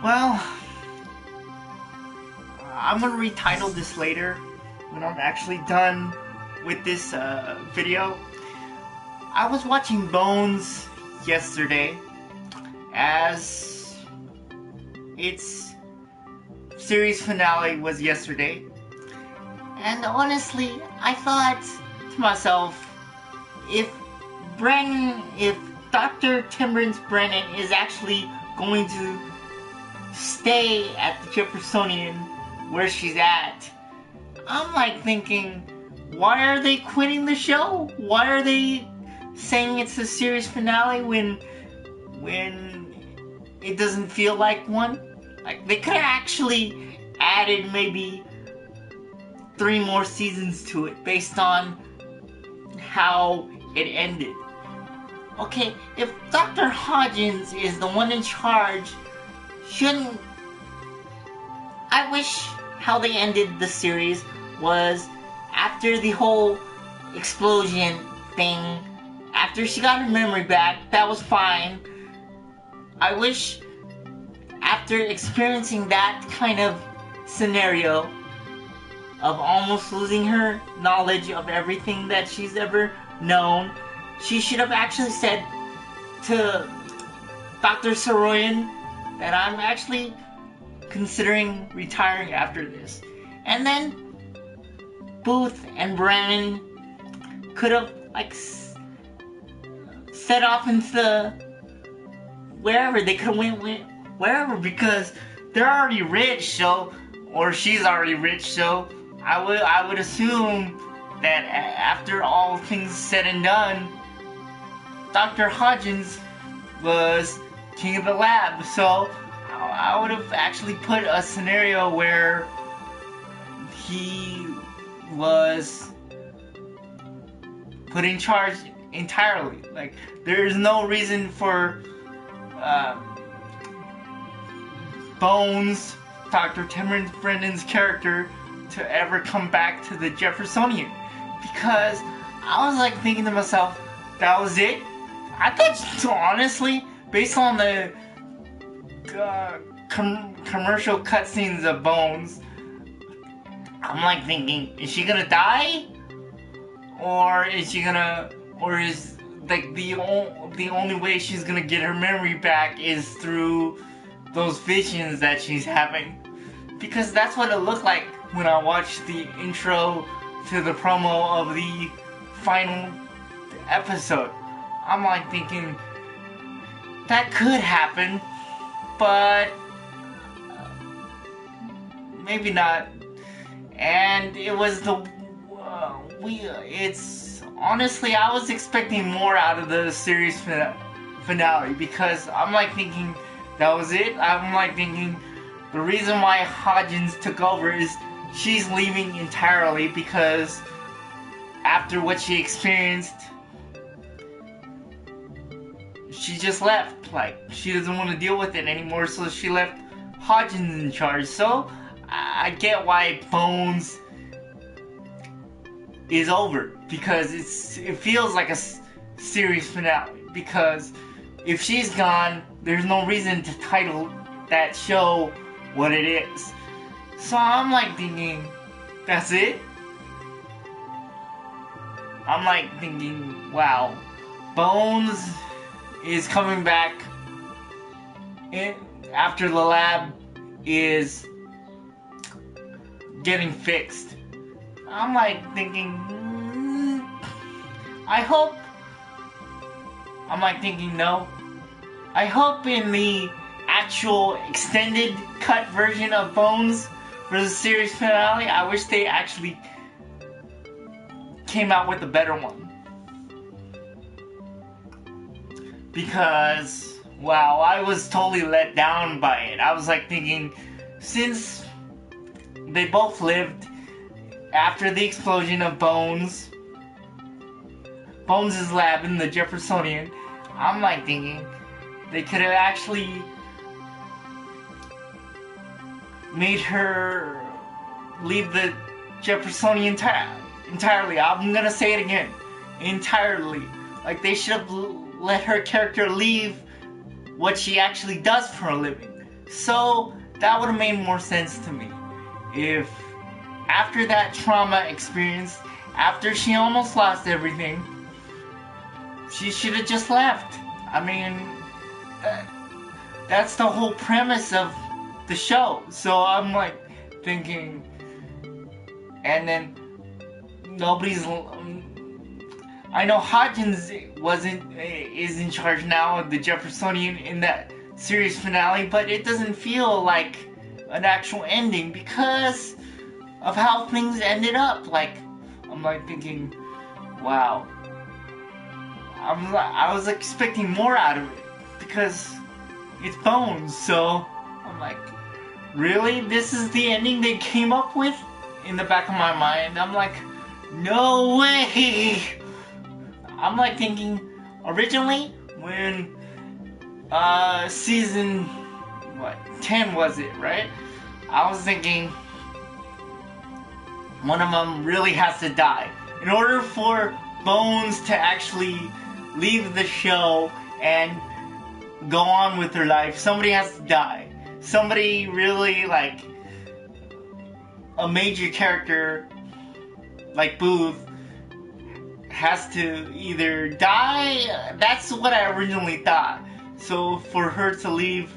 Well, I'm gonna retitle this later when I'm actually done with this video. I was watching Bones yesterday as its series finale was yesterday, and honestly, I thought to myself, if if Dr. Temperance Brennan is actually going to stay at the Jeffersonian where she's at, I'm like thinking, why are they quitting the show? Why are they saying it's a series finale when it doesn't feel like one? Like, they could have actually added maybe 3 more seasons to it based on how it ended. Okay, if Dr. Hodgins is the one in charge, shouldn't... I wish how they ended the series was after the whole explosion thing, after she got her memory back, that was fine. I wish after experiencing that kind of scenario of almost losing her knowledge of everything that she's ever known, she should have actually said to Dr. Saroyan that I'm actually considering retiring after this. And then Booth and Brennan could have set off into wherever. They could have went wherever, because they're already rich, so, or she's already rich, so I would assume that after all things said and done, Dr. Hodgins was king of the lab. So I would have actually put a scenario where he was put in charge entirely. Like, there's no reason for Bones, Dr. Temperance Brennan's character, to ever come back to the Jeffersonian, because I was like thinking to myself, that was it? I thought, honestly, based on the commercial cutscenes of Bones, I'm like thinking, is she gonna die? Or is like the only way she's gonna get her memory back is through those visions that she's having? Because that's what it looked like when I watched the intro to the promo of the final episode. I'm like thinking, that could happen, but maybe not. And it was it's honestly, I was expecting more out of the series finale, because I'm like thinking that was it. I'm like thinking the reason why Hodgins took over is she's leaving entirely, because after what she experienced, she just left. Like, she doesn't want to deal with it anymore, so she left Hodgins in charge. So I get why Bones is over, because it feels like a series finale, because if she's gone, there's no reason to title that show what it is. So I'm like thinking, that's it? I'm like thinking, wow, Bones is coming back after the lab is getting fixed. I'm like thinking, I hope. I'm like thinking, no. I hope in the actual extended cut version of Bones for the series finale, I wish they actually came out with a better one. Because, wow, I was totally let down by it. I was like thinking, since they both lived after the explosion of Bones' lab in the Jeffersonian, I'm like thinking they could have actually made her leave the Jeffersonian entirely. I'm gonna say it again. Entirely. Like, they should have let her character leave what she actually does for a living. So that would have made more sense to me if after that trauma experience, after she almost lost everything, she should have just left. I mean, that's the whole premise of the show. So I'm like thinking, and then nobody's. I know Hodgins is in charge now of the Jeffersonian in that series finale, but it doesn't feel like an actual ending because of how things ended up. Like, I'm like thinking, wow. I was expecting more out of it because it's Bones. So I'm like, really? This is the ending they came up with? In the back of my mind, I'm like, no way. I'm like thinking, originally when season 10 was it, right? I was thinking one of them really has to die in order for Bones to actually leave the show and go on with her life. Somebody has to die. Somebody really like a major character like Booth has to either die. That's what I originally thought. So for her to leave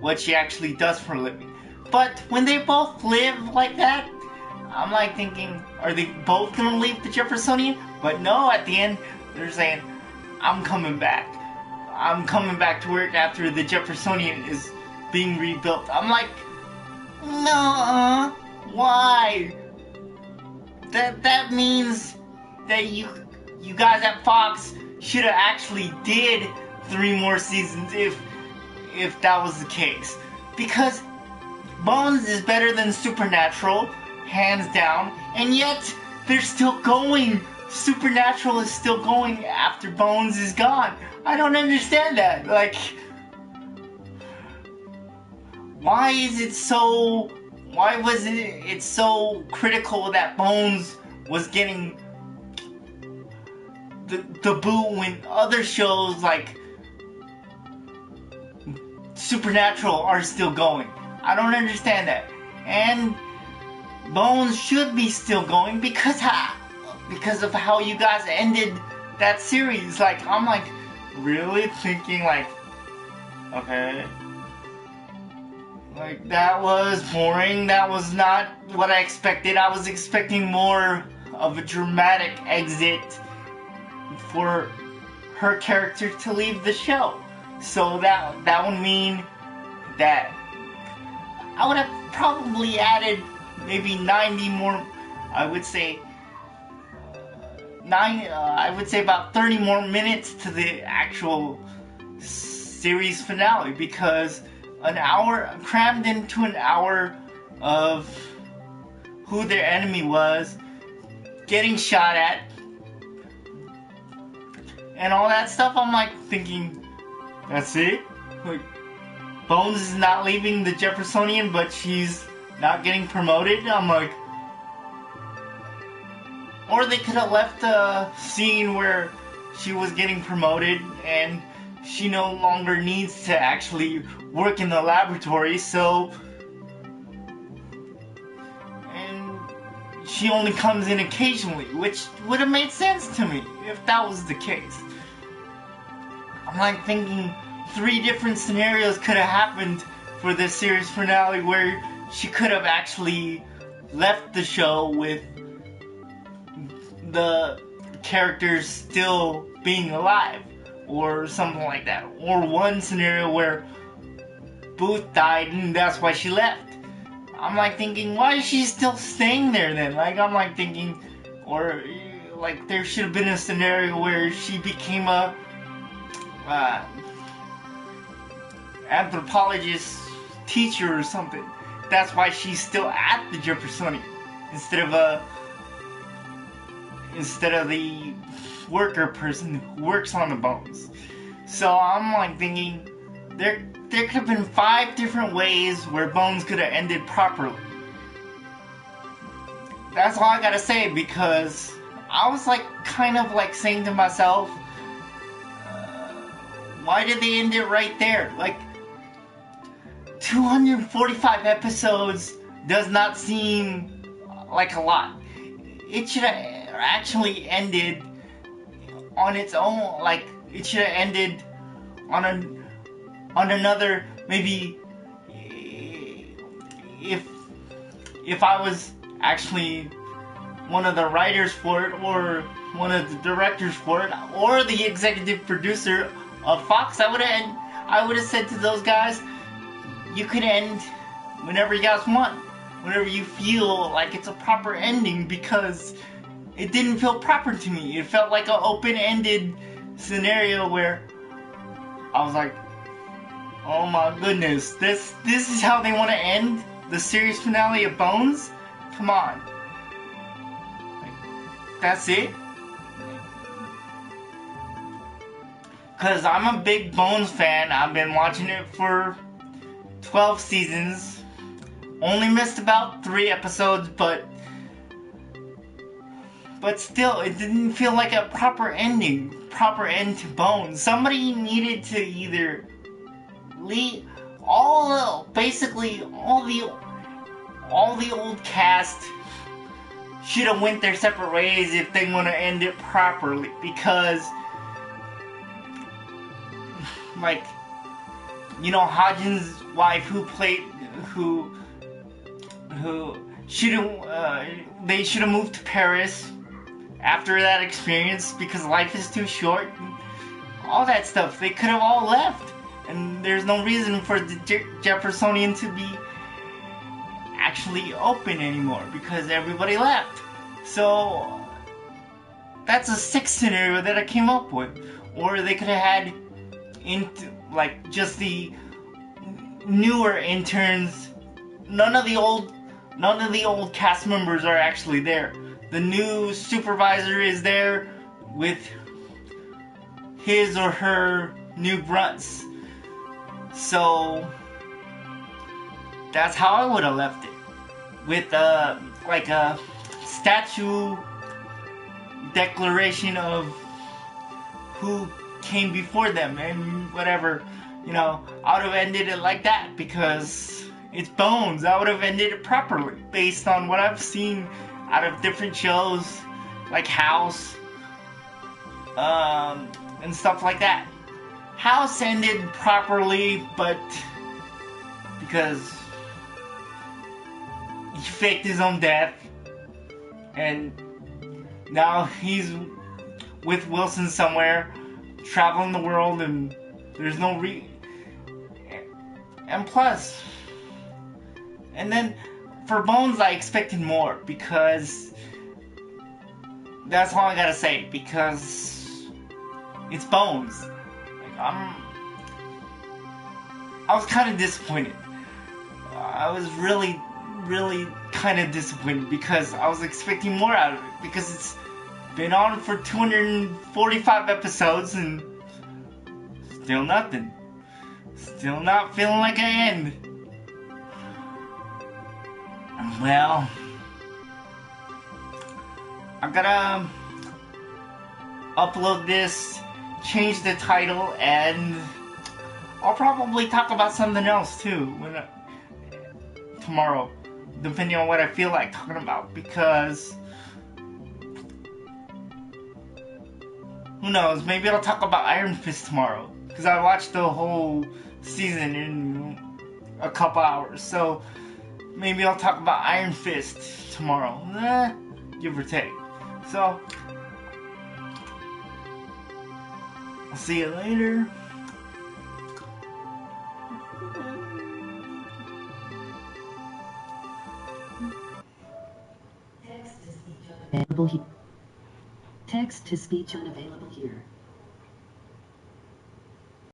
what she actually does for a living. But when they both live like that, I'm like thinking, are they both gonna leave the Jeffersonian? But no, at the end, they're saying, I'm coming back. I'm coming back to work after the Jeffersonian is being rebuilt. I'm like, no, why? That means that you guys at Fox should have actually did 3 more seasons if that was the case. Because Bones is better than Supernatural, hands down, and yet they're still going. Supernatural is still going after Bones is gone. I don't understand that. Like, why was it so critical that Bones was getting the boot when other shows like Supernatural are still going? I don't understand that. And Bones should be still going because of how you guys ended that series. Like, I'm like really thinking like, okay, like that was boring. That was not what I expected. I was expecting more of a dramatic exit for her character to leave the show. So that would mean that I would have probably added maybe 90 more, I would say about 30 more minutes to the actual series finale, because an hour crammed into an hour of who their enemy was, getting shot at, and all that stuff. I'm like thinking, that's it? Like, Bones is not leaving the Jeffersonian, but she's not getting promoted? I'm like... Or they could have left a scene where she was getting promoted and she no longer needs to actually work in the laboratory, so... And she only comes in occasionally, which would have made sense to me if that was the case. I'm like thinking 3 different scenarios could have happened for this series finale where she could have actually left the show with the characters still being alive, or something like that. Or one scenario where Booth died and that's why she left. I'm like thinking, why is she still staying there then? Like, I'm like thinking, or like there should have been a scenario where she became a anthropologist teacher or something. That's why she's still at the Jeffersonian instead of the worker person who works on the Bones. So I'm like thinking there could have been 5 different ways where Bones could have ended properly. That's all I gotta say, because I was like kind of like saying to myself, why did they end it right there? Like, 245 episodes does not seem like a lot. It should have actually ended on its own. Like, it should have ended on another, maybe, if I was actually one of the writers for it, or one of the directors for it, or the executive producer of Fox, I would have said to those guys, you can end whenever you guys want, whenever you feel like it's a proper ending, because it didn't feel proper to me. It felt like an open-ended scenario where I was like, oh my goodness, this is how they want to end the series finale of Bones? Come on. Like, that's it? Because I'm a big Bones fan. I've been watching it for 12 seasons. Only missed about 3 episodes, but still, it didn't feel like a proper end to Bones. Somebody needed to either leave basically all the old cast should have went their separate ways if they want to end it properly, because, like, you know, Hodgins' wife, who should have, they should have moved to Paris after that experience, because life is too short. All that stuff, they could have all left, and there's no reason for the Jeffersonian to be actually open anymore, because everybody left. So that's a 6th scenario that I came up with. Or they could have had just the newer interns. None of the old cast members are actually there. The new supervisor is there with his or her new grunts. So that's how I would have left it, with like a statue declaration of who came before them and whatever. You know, I would have ended it like that, because it's Bones. I would have ended it properly based on what I've seen out of different shows like House, and stuff like that. House ended properly, but because he faked his own death, and now he's with Wilson somewhere, traveling the world, and there's no and plus, and then for Bones, I expected more, because that's all I gotta say, because it's Bones. Like, I was kind of disappointed. I was really kind of disappointed, because I was expecting more out of it, because it's been on for 245 episodes and still nothing. Still not feeling like an end. Well, I'm gonna upload this, change the title, and I'll probably talk about something else too tomorrow, depending on what I feel like talking about, because who knows, maybe I'll talk about Iron Fist tomorrow, because I watched the whole season in a couple hours, so maybe I'll talk about Iron Fist tomorrow, give or take. So, I'll see you later. Text to speech unavailable here.